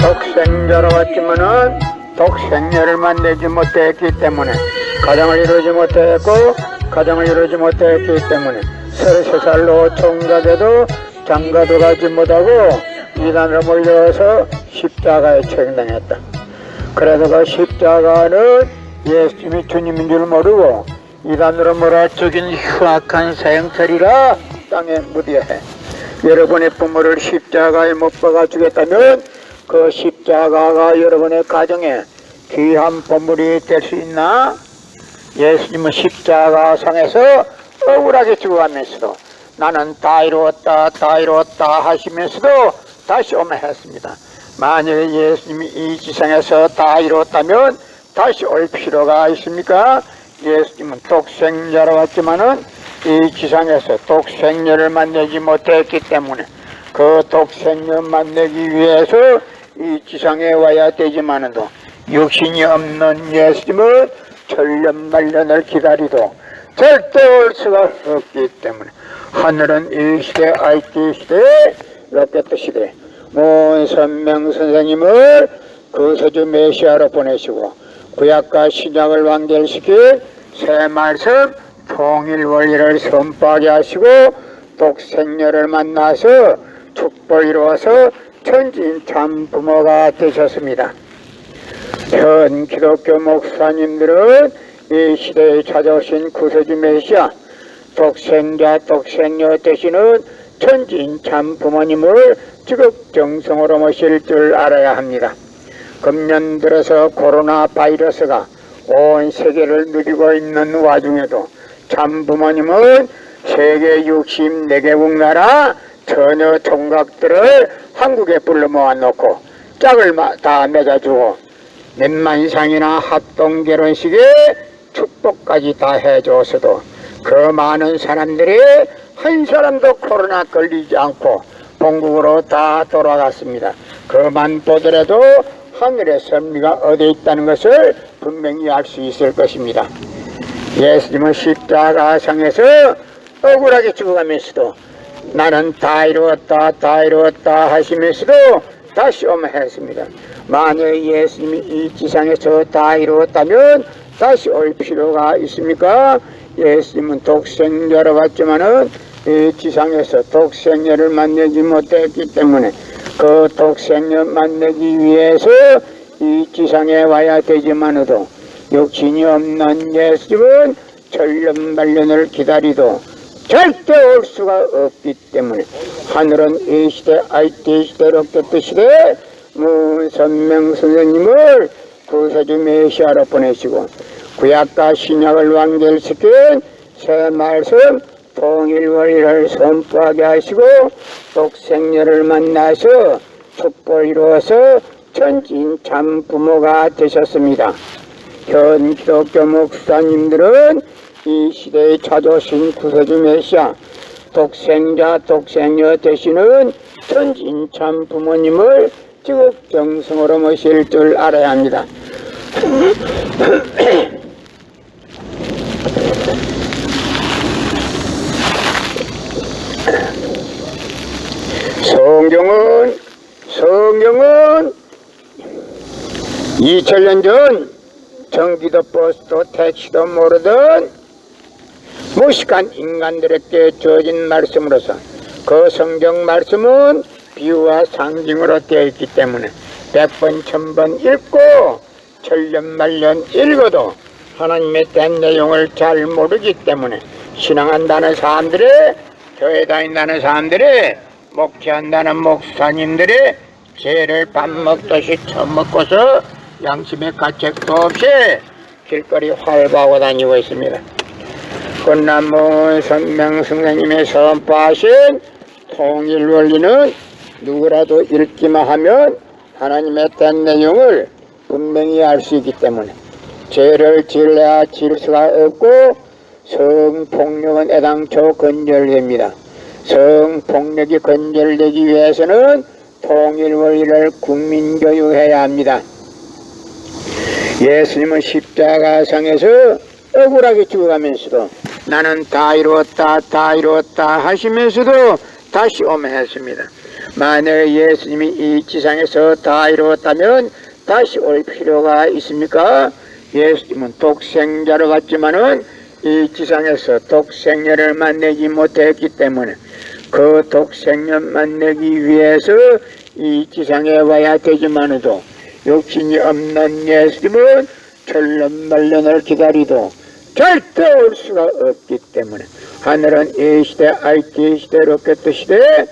독생자로 왔지만은 독생녀를 만나지 못했기 때문에 가정을 이루지 못했고 가정을 이루지 못했기 때문에 33살로 총각에도 장가도 가지 못하고 이단으로 몰려서 십자가에 처형당했다. 그래서 그 십자가는 예수님이 주님인 줄 모르고 이단으로 몰아 죽인 흉악한 사형살이라 땅에 묻어야 해. 여러분의 부모를 십자가에 못 박아 주겠다면 그 십자가가 여러분의 가정에 귀한 보물이 될 수 있나? 예수님은 십자가상에서 억울하게 죽어가면서도 나는 다 이루었다 다 이루었다 하시면서도 다시 오면 했습니다. 만약에 예수님이 이 지상에서 다 이루었다면 다시 올 필요가 있습니까? 예수님은 독생자로 왔지만은 이 지상에서 독생녀를 만나지 못했기 때문에 그 독생녀 만나기 위해서 이 지상에 와야 되지만도 육신이 없는 예수님은 천년만년을 기다리도 절대 올 수가 없기 때문에 하늘은 이 시대 IT 시대에 로켓 시대 문선명 선생님을 그서주 메시아로 보내시고 구약과 신약을 완결시킬 새 말씀 통일 원리를 선포하게 하시고 독생녀를 만나서 축복을 이루어서 천지인 참 부모가 되셨습니다. 현 기독교 목사님들은 이 시대에 찾아오신 구세주 메시아 독생자 독생녀 되시는 천지인 참 부모님을 지극정성으로 모실 줄 알아야 합니다. 금년 들어서 코로나 바이러스가 온 세계를 누리고 있는 와중에도 참 부모님은 세계 64개국 나라 처녀 총각들을 한국에 불러 모아놓고 짝을 다 맺어주고 몇만 이상이나 합동 결혼식에 축복까지 다 해줬어도 그 많은 사람들이 한 사람도 코로나 걸리지 않고 본국으로 다 돌아갔습니다. 그만 보더라도 하늘의 섭리가 어디 있다는 것을 분명히 알 수 있을 것입니다. 예수님은 십자가상에서 억울하게 죽어가면서도 나는 다 이루었다 다 이루었다 하시면서도 다시 오면 했습니다. 만약 예수님이 이 지상에서 다 이루었다면 다시 올 필요가 있습니까? 예수님은 독생자로 왔지만은 이 지상에서 독생녀를 만나지 못했기 때문에 그 독생녀 만나기 위해서 이 지상에 와야 되지만도 육신이 없는 예수님은 천년만년을 기다리도 절대 올 수가 없기 때문에 하늘은 이 시대 IT 시대 로켓 시대 문선명 선생님을 구세주 메시아로 보내시고 구약과 신약을 완결시킨 새 말씀 통일 원리를 선포하게 하시고 독생녀를 만나서 축복을 이루어서 천지인 참 부모가 되셨습니다. 현 기독교 목사님들은 이 시대에 찾아오신 구세주 메시아 독생자 독생녀 되시는 천지인 참 부모님을 지극정성으로 모실 줄 알아야 합니다. 성경은 2000년 전 전기도 버스도 택시도 모르던 무식한 인간들에게 주어진 말씀으로서 그 성경 말씀은 비유와 상징으로 되어 있기 때문에 100번 1000번 읽고 천년만년 읽어도 하나님의 된 내용을 잘 모르기 때문에 신앙한다는 사람들이 교회 다닌다는 사람들이 목회한다는 목사님들이 죄를 밥 먹듯이 처먹고서 양심의 가책도 없이 길거리 활보하고 다니고 있습니다. 꽃나무 선명 선생님의 선포하신 통일 원리는 누구라도 읽기만 하면 하나님의 된 내용을 분명히 알 수 있기 때문에 죄를 지으려야 지을 수가 없고 성폭력은 애당초 건절됩니다. 성폭력이 건절되기 위해서는 통일 원리를 국민교육해야 합니다. 예수님은 십자가상에서 억울하게 죽어가면서도 나는 다 이루었다 다 이루었다 하시면서도 다시 오면 했습니다. 만약 예수님이 이 지상에서 다 이루었다면 다시 올 필요가 있습니까? 예수님은 독생자로 왔지만은 이 지상에서 독생녀를 만나지 못했기 때문에 그 독생녀 만나기 위해서 이 지상에 와야 되지만도 욕심이 없는 예수님은 천년만년을 기다리도 절대 올 수가 없기 때문에 하늘은 이 시대 IT 시대 로켓 시대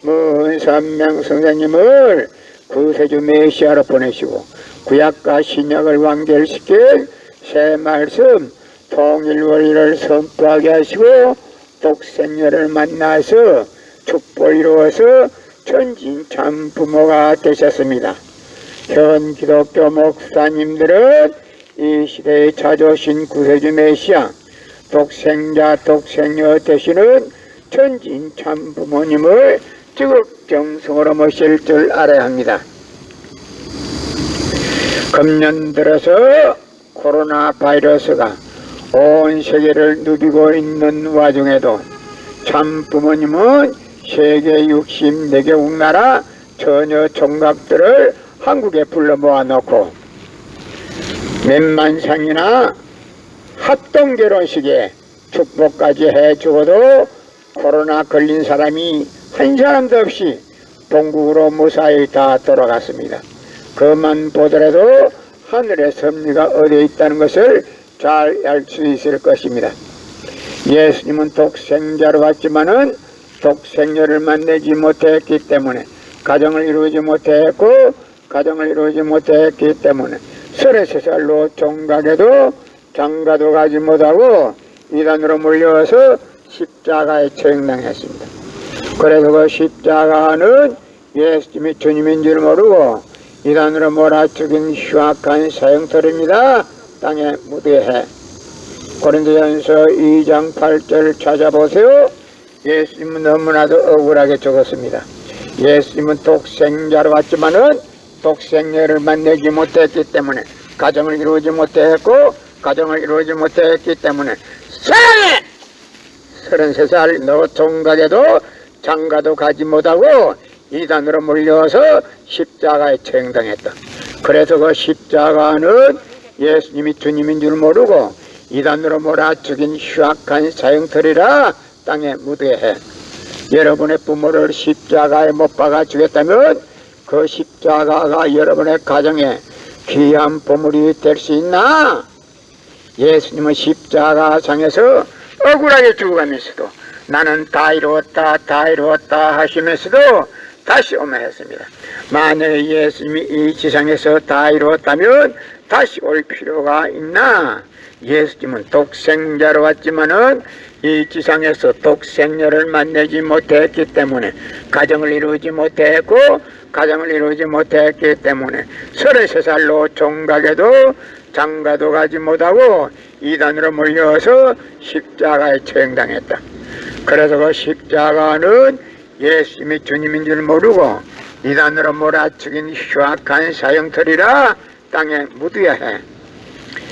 먼 선명 선생님을 구세주 메시아로 보내시고 구약과 신약을 완결시킨 새 말씀 통일 원리를 선포하게 하시고 독생녀를 만나서 축복을 이루어서 천진참 부모가 되셨습니다. 현 기독교 목사님들은 이 시대에 찾아오신 구세주 메시아 독생자 독생녀 되시는 천진참 부모님을 지극정성으로 모실 줄 알아야 합니다. 금년 들어서 코로나 바이러스가 온 세계를 누비고 있는 와중에도 참 부모님은 세계 64개국 나라 처녀 총각들을 한국에 불러 모아놓고 몇만상이나 합동 결혼식에 축복까지 해주고도 코로나 걸린 사람이 한 사람도 없이 본국으로 무사히 다 돌아갔습니다. 그만 보더라도 하늘의 섭리가 어디에 있다는 것을 잘 알 수 있을 것입니다. 예수님은 독생자로 왔지만은 독생녀를 만나지 못했기 때문에 가정을 이루지 못했고 가정을 이루지 못했기 때문에 33살로 종각에도 장가도 가지 못하고 이단으로 몰려와서 십자가에 처형당했습니다. 그래서 그 십자가는 예수님이 주님인 줄 모르고 이단으로 몰아죽인 흉악한 사형터입니다. 땅에 묻어해. 고린도전서 2장 8절 찾아보세요. 예수님은 너무나도 억울하게 죽었습니다. 예수님은 독생자로 왔지만은 독생녀를 만나지 못했기 때문에 가정을 이루지 못했고 가정을 이루지 못했기 때문에 사랑해! 33살 노총각에도 장가도 가지 못하고 이단으로 몰려서 십자가에 처형당했다. 그래서 그 십자가는 예수님이 주님인 줄 모르고 이단으로 몰아 죽인 흉악한 사형터리라 땅에 묻어야 해. 여러분의 부모를 십자가에 못 박아 주겠다면 그 십자가가 여러분의 가정에 귀한 보물이 될 수 있나? 예수님은 십자가상에서 억울하게 죽어가면서도 나는 다 이루었다 다 이루었다 하시면서도 다시 오면 했습니다. 만약에 예수님이 이 지상에서 다 이루었다면 다시 올 필요가 있나? 예수님은 독생자로 왔지만은 이 지상에서 독생녀를 만나지 못했기 때문에 가정을 이루지 못했고 가정을 이루지 못했기 때문에 33살로 종각에도 장가도 가지 못하고 이단으로 몰려서 십자가에 처형당했다. 그래서 그 십자가는 예수님이 주님인 줄 모르고 이단으로 몰아죽인 흉악한 사형터리라 땅에 묻어야 해.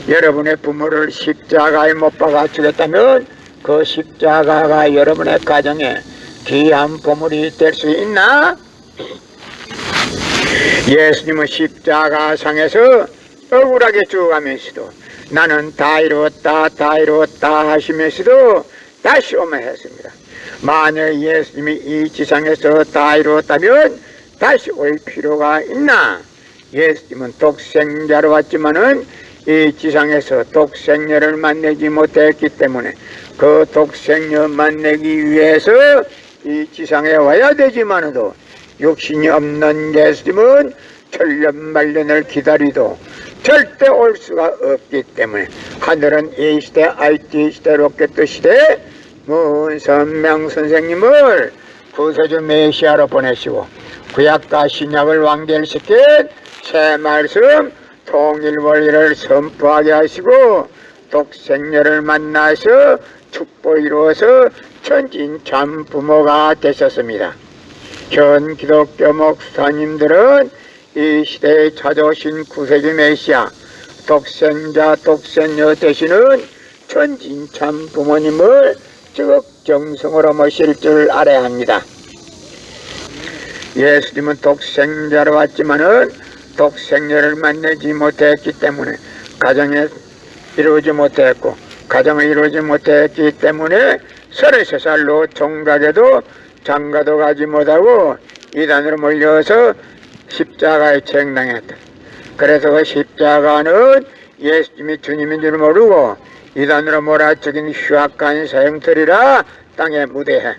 여러분의 부모를 십자가에 못 박아 주겠다면 그 십자가가 여러분의 가정에 귀한 보물이 될 수 있나? 예수님은 십자가상에서 억울하게 죽어가면서도 나는 다 이루었다 다 이루었다 하시면서도 다시 오면 했습니다. 만약 예수님이 이 지상에서 다 이루었다면 다시 올 필요가 있나? 예수님은 독생자로 왔지만은 이 지상에서 독생녀를 만나지 못했기 때문에 그 독생녀 만나기 위해서 이 지상에 와야 되지만도 육신이 없는 예수님은 천년만년을 기다리도 절대 올 수가 없기 때문에 하늘은 이 시대 IT 시대 로켓 시대 먼 선명 선생님을 구세주 메시아로 보내시고 구약과 신약을 완결시킨 새 말씀 통일 원리를 선포하게 하시고 독생녀를 만나서 축복 이루어서 천진참 부모가 되셨습니다. 현 기독교 목사님들은 이 시대에 찾아오신 구세주 메시아 독생자 독생녀 되시는 천진참 부모님을 지극정성으로 모실 줄 알아야 합니다. 예수님은 독생자로 왔지만은 독생녀를 만나지 못했기 때문에 가정에 이루어지 못했고, 가정을 이루어지 못했기 때문에 33살로 종각에도 장가도 가지 못하고 이단으로 몰려서 십자가에 책당했다. 그래서 그 십자가는 예수님이 주님인 줄 모르고 이단으로 몰아쳐긴 흉악한 사형틀이라 땅에 무대해.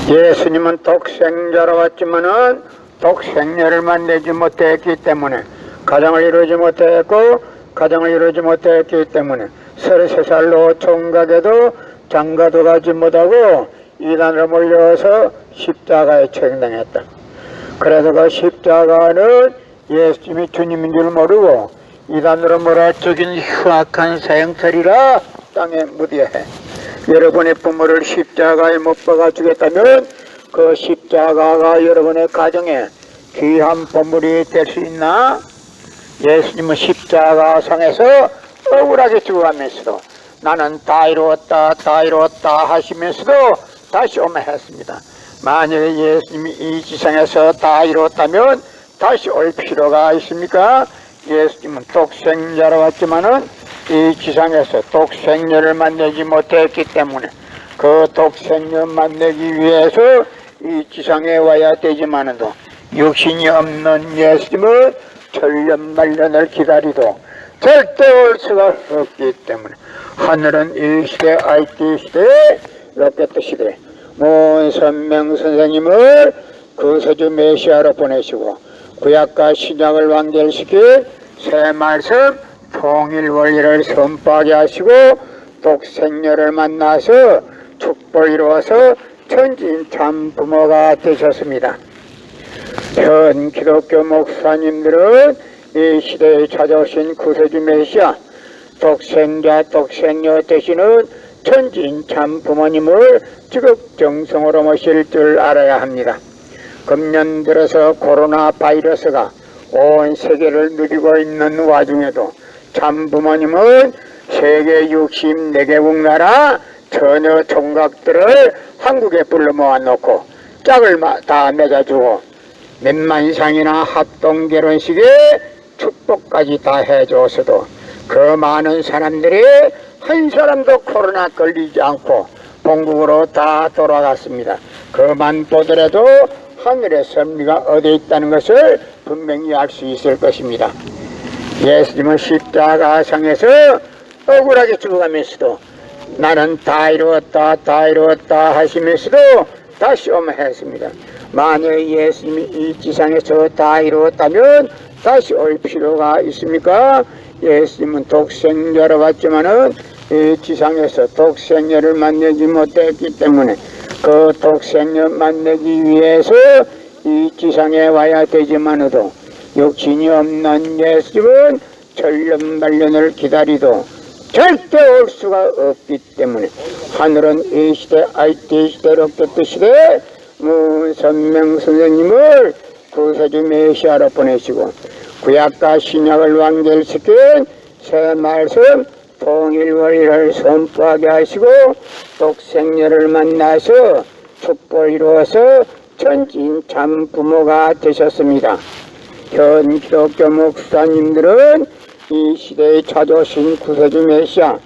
예수님은 독생자로 왔지만은 독생녀를 만나지 못했기 때문에 가정을 이루지 못했고, 가정을 이루지 못했기 때문에 33살로 총각에도 장가도 가지 못하고 이단으로 몰려서 십자가에 책당했다. 그래서 그 십자가는 예수님이 주님인 줄 모르고 이단으로 몰아쳐긴 흉악한 사형틀이라 땅에 무디해. 여러분의 부모를 십자가에 못 박아 주겠다면 그 십자가가 여러분의 가정에 귀한 보물이 될 수 있나? 예수님은 십자가 상에서 억울하게 죽어가면서도 나는 다 이루었다, 다 이루었다 하시면서도 다시 오면 했습니다. 만약에 예수님이 이 지상에서 다 이루었다면 다시 올 필요가 있습니까? 예수님은 독생자로 왔지만은 이 지상에서 독생녀를 만나지 못했기 때문에 그 독생녀 만나기 위해서 이 지상에 와야 되지만도 육신이 없는 예수님은 천년만년을 기다리도 절대 올 수가 없기 때문에 하늘은 이 시대 IT 시대에 로켓 시대에 문선명 선생님을 구세주 메시아로 보내시고 구약과 신약을 완결시킨 새 말씀 통일원리를 선포하게 하시고 독생녀를 만나서 축복을 이루어서 천진 참 부모가 되셨습니다. 현 기독교 목사님들은 이 시대에 찾아오신 구세주 메시아 독생자 독생녀 되시는 천진 참 부모님을 지극정성으로 모실 줄 알아야 합니다. 금년 들어서 코로나 바이러스가 온 세계를 누리고 있는 와중에도 참 부모님은 세계 64개국 나라 처녀 총각들을 한국에 불러 모아놓고 짝을 다 맺어주고 몇만 이상이나 합동 결혼식에 축복까지 다 해줬어도 그 많은 사람들이 한 사람도 코로나 걸리지 않고 본국으로 다 돌아갔습니다. 그만 보더라도 하늘의 섭리가 어디에 있다는 것을 분명히 알 수 있을 것입니다. 예수님은 십자가상에서 억울하게 죽어가면서도 나는 다 이루었다, 다 이루었다 하시면서도 다시 오면 했습니다. 만약 예수님이 이 지상에서 다 이루었다면 다시 올 필요가 있습니까? 예수님은 독생자로 왔지만은 이 지상에서 독생녀를 만나지 못했기 때문에 그 독생녀 만나기 위해서 이 지상에 와야 되지만도 육신이 없는 예수님은 천년만년을 기다리도 절대 올 수가 없기 때문에 하늘은 이 시대 IT 시대 로켓 시대 문선명 선생님을 구세주 메시아로 보내시고 구약과 신약을 완결시킨 새 말씀 통일원리를 선포하게 하시고 독생녀를 만나서 축복을 이루어서 천진 참 부모가 되셨습니다. 현 기독교 목사님들은 이 시대에 찾아오신 구세주 메시아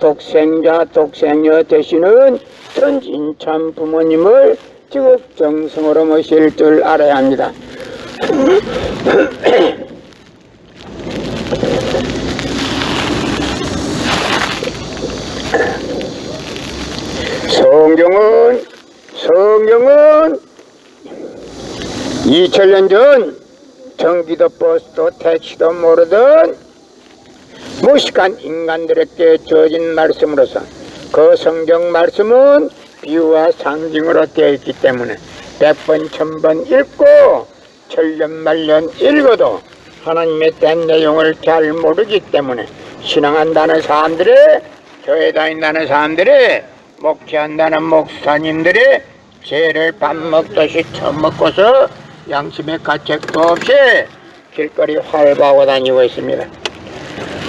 독생자 독생녀 되시는 천진 참 부모님을 지극정성으로 모실 줄 알아야 합니다. 성경은 2000년 전 전기도 버스도 택시도 모르던 무식한 인간들에게 주어진 말씀으로서 그 성경 말씀은 비유와 상징으로 되어 있기 때문에 100번 1000번 읽고 천년만년 읽어도 하나님의 된 내용을 잘 모르기 때문에 신앙한다는 사람들이 교회 다닌다는 사람들이 목회한다는 목사님들이 죄를 밥 먹듯이 처먹고서 양심의 가책도 없이 길거리 활보하고 다니고 있습니다.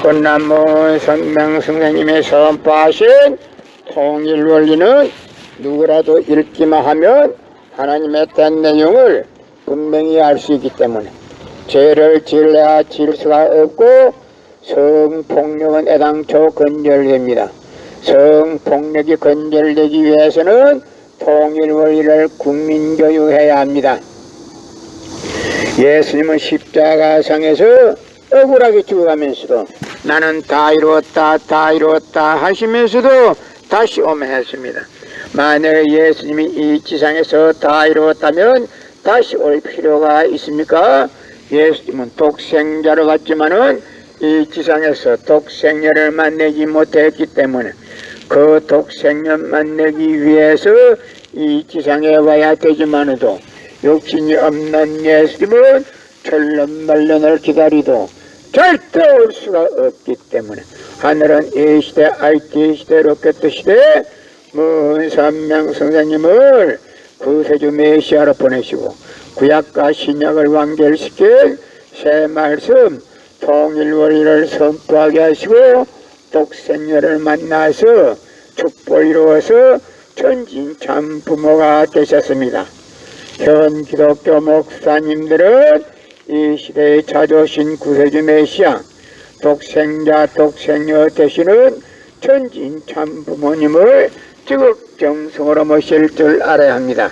꽃나무 선명 선생님의 선포하신 통일원리는 누구라도 읽기만 하면 하나님의 된 내용을 분명히 알 수 있기 때문에 죄를 지으려야 지을 수가 없고 성폭력은 애당초 건절됩니다. 성폭력이 건절되기 위해서는 통일원리를 국민교육해야 합니다. 예수님은 십자가상에서 억울하게 죽어가면서도 나는 다 이루었다 하시면서도 다시 오면 했습니다. 만약에 예수님이 이 지상에서 다 이루었다면 다시 올 필요가 있습니까? 예수님은 독생자로 갔지만은 이 지상에서 독생녀를 만나지 못했기 때문에 그 독생녀 만나기 위해서 이 지상에 와야 되지만도 욕심이 없는 예수님은 천년만년을 기다리도 절대 올 수가 없기 때문에 하늘은 이 시대 IT 시대 로켓 시대 먼 산명 선생님을 구세주 메시아로 보내시고 구약과 신약을 완결시킨 새 말씀 통일원리를 선포하게 하시고 독생녀를 만나서 축복을 이루어서 천진참 부모가 되셨습니다. 현 기독교 목사님들은 이 시대에 찾아오신 구세주 메시아 독생자 독생녀 되시는 천진참 부모님을 지극정성으로 모실 줄 알아야 합니다.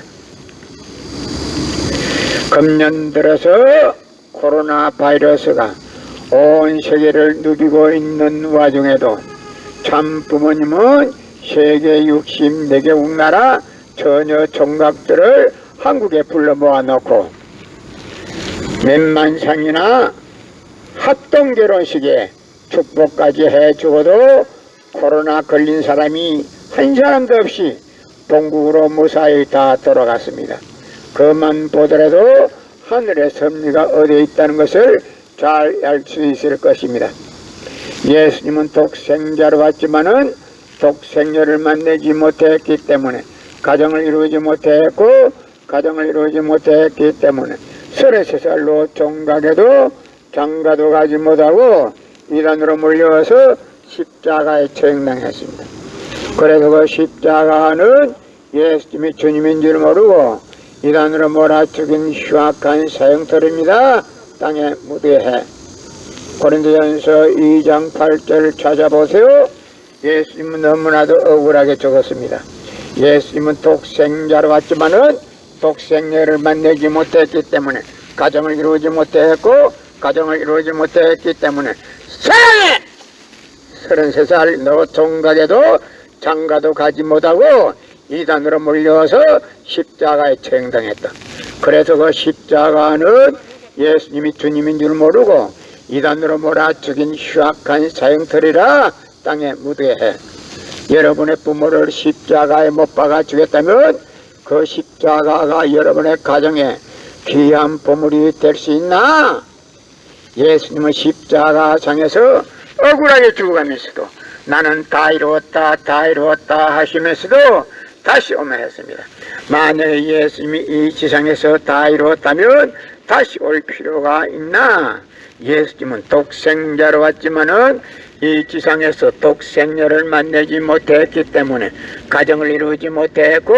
금년 들어서 코로나 바이러스가 온 세계를 누비고 있는 와중에도 참 부모님은 세계 64개국 나라 처녀 총각들을 한국에 불러 모아놓고 몇만상이나 합동 결혼식에 축복까지 해주고도 코로나 걸린 사람이 한 사람도 없이 본국으로 무사히 다 돌아갔습니다. 그만 보더라도 하늘의 섭리가 어디에 있다는 것을 잘 알 수 있을 것입니다. 예수님은 독생자로 왔지만은 독생녀를 만나지 못했기 때문에 가정을 이루지 못했고 가정을 이루지 못했기 때문에 33살로 종각에도 장가도 가지 못하고 이단으로 몰려와서 십자가에 처형당했습니다. 그래서 그 십자가는 예수님이 주님인 줄 모르고 이단으로 몰아죽인 흉악한 사형터입니다. 땅에 묻어해. 고린도전서 2장 8절 찾아보세요. 예수님은 너무나도 억울하게 죽었습니다. 예수님은 독생자로 왔지만은 독생녀를 만나지 못했기 때문에 가정을 이루지 못했고 가정을 이루지 못했기 때문에 사랑해! 33살 노총각에도 장가도 가지 못하고 이단으로 몰려와서 십자가에 처형당했다. 그래서 그 십자가는 예수님이 주님인 줄 모르고 이단으로 몰아 죽인 흉악한 사형터리라 땅에 묻어야 해. 여러분의 부모를 십자가에 못 박아 주겠다면 그 십자가가 여러분의 가정에 귀한 보물이 될 수 있나? 예수님은 십자가상에서 억울하게 죽어가면서도 나는 다 이루었다 하시면서도 다시 오면 했습니다. 만약에 예수님이 이 지상에서 다 이루었다면 다시 올 필요가 있나? 예수님은 독생자로 왔지만은 이 지상에서 독생녀를 만나지 못했기 때문에 가정을 이루지 못했고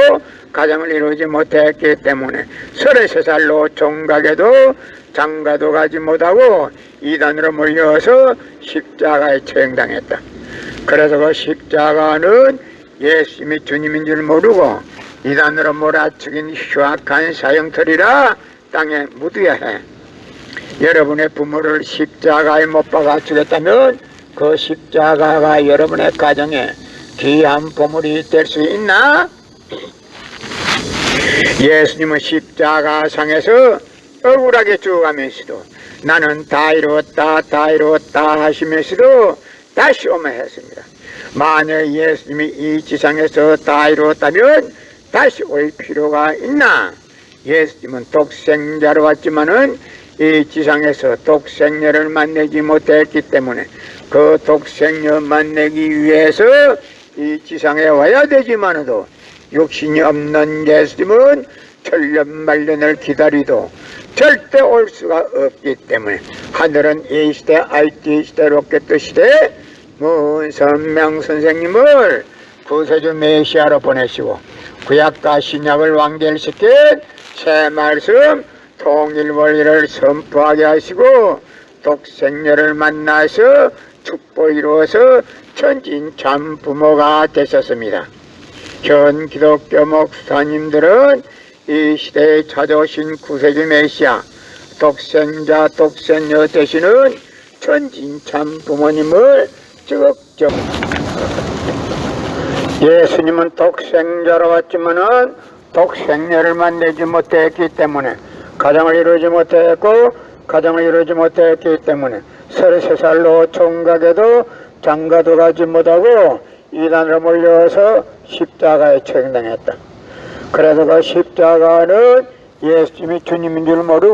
가정을 이루지 못했기 때문에 33살로 종각에도 장가도 가지 못하고 이단으로 몰려서 십자가에 처형당했다. 그래서 그 십자가는 예수님이 주님인 줄 모르고 이단으로 몰아죽인 흉악한 사형터리라 땅에 묻어야 해. 여러분의 부모를 십자가에 못 박아 주겠다면 그 십자가가 여러분의 가정에 귀한 보물이 될 수 있나? 예수님은 십자가상에서 억울하게 죽어가면서도 나는 다 이루었다 하시면서도 다시 오면 했습니다. 만약 예수님이 이 지상에서 다 이루었다면 다시 올 필요가 있나? 예수님은 독생자로 왔지만은 이 지상에서 독생녀를 만나지 못했기 때문에 그 독생녀 만나기 위해서 이 지상에 와야 되지만도 육신이 없는 예수님은 천년만년을 기다리도 절대 올 수가 없기 때문에 하늘은 이 시대 IT 시대 로켓 시대 먼 선명 선생님을 구세주 메시아로 보내시고 구약과 신약을 완결시킨 새 말씀 통일 원리를 선포하게 하시고 독생녀를 만나서 축복 이루어서 천진 참 부모가 되셨습니다. 현 기독교 목사님들은 이 시대에 찾아오신 구세주 메시아 독생자 독생녀 되시는 천진 참 부모님을 적극적 예수님은 독생자로 왔지만은 독생녀를 만나지 못했기 때문에 가정을 이루지 못했고 가정을 이루지 못했기 때문에 33살로 총각에도 장가도 가지 못하고 이단으로 몰려서 십자가에 처형당했다. 그래서 그 십자가는 예수님이 주님인 줄 모르고